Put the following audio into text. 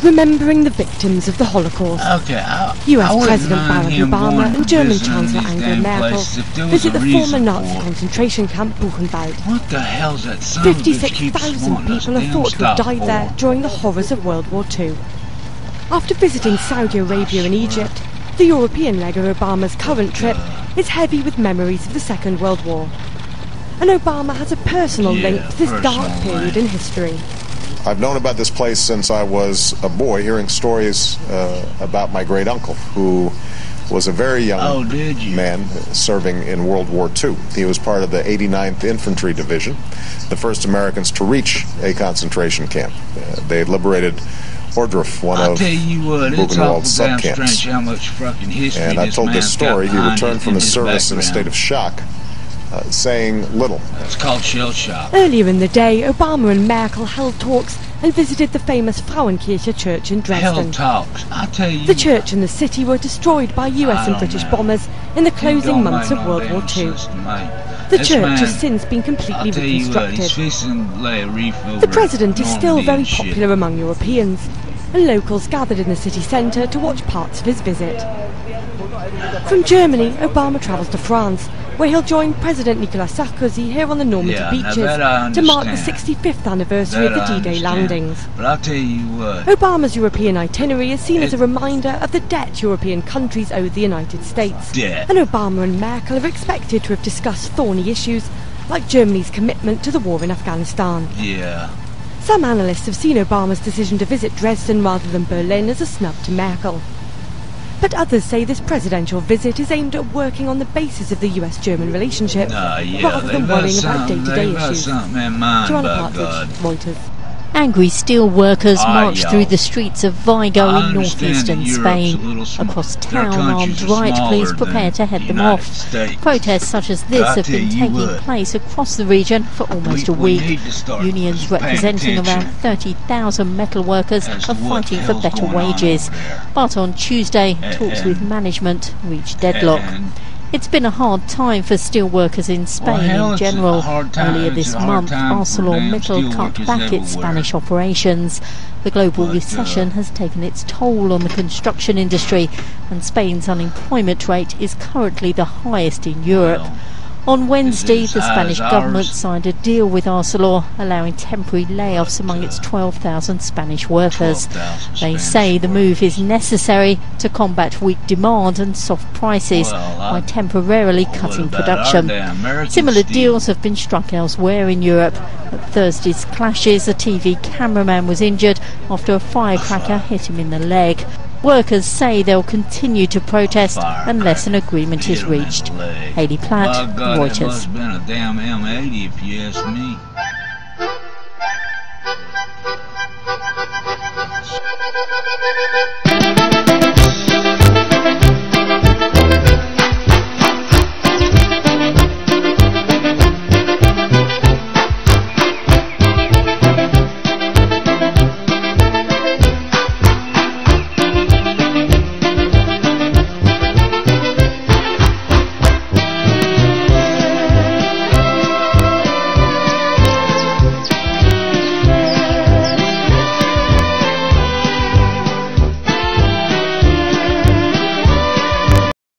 remembering the victims of the Holocaust. US President Barack Obama and German Chancellor Angela Merkel visit the former Nazi concentration camp Buchenwald. What the hell's that son 56,000 people are thought to have died there during the horrors of World War II. After visiting Saudi Arabia and Egypt, the European leg of Obama's current trip is heavy with memories of the Second World War. And Obama has a personal link to this dark period in history. I've known about this place since I was a boy, hearing stories about my great-uncle, who was a very young man serving in World War II. He was part of the 89th Infantry Division, the first Americans to reach a concentration camp. They liberated Ohrdruf, one of Buchenwald's subcamps. And I told this story. He returned from his service in a state of shock, saying little. It's called shell shock. Earlier in the day, Obama and Merkel held talks and visited the famous Frauenkirche church in Dresden. I tell you, the church and the city were destroyed by US and British bombers in the closing months of World War II. The church has since been completely reconstructed. The president is still very popular among Europeans, and locals gathered in the city centre to watch parts of his visit. From Germany, Obama travels to France, where he'll join President Nicolas Sarkozy here on the Normandy beaches to mark the 65th anniversary of the D-Day landings. But I'll tell you what, Obama's European itinerary is seen as a reminder of the debt European countries owe the United States. And Obama and Merkel are expected to have discussed thorny issues like Germany's commitment to the war in Afghanistan. Some analysts have seen Obama's decision to visit Dresden rather than Berlin as a snub to Merkel. But others say this presidential visit is aimed at working on the basis of the US-German relationship rather than worrying about day-to-day issues. Joanna Partridge, Reuters. Angry steel workers marched through the streets of Vigo in northeastern Spain. Across town, armed riot police prepare to head them off. Protests such as this have been taking place across the region for almost a week. Unions representing around 30,000 metal workers are fighting for better wages. But on Tuesday, talks with management reached deadlock. It's been a hard time for steel workers in Spain in general. Earlier this month, ArcelorMittal cut back its Spanish operations. The global recession has taken its toll on the construction industry, and Spain's unemployment rate is currently the highest in Europe. On Wednesday, the Spanish government signed a deal with Arcelor, allowing temporary layoffs among its 12,000 Spanish workers. They say the move is necessary to combat weak demand and soft prices by temporarily cutting production. Similar deals have been struck elsewhere in Europe. At Thursday's clashes, a TV cameraman was injured after a firecracker hit him in the leg. Workers say they'll continue to protest unless an agreement is reached. Hayley Platt, Reuters. It must have been a damn M80 if you ask me.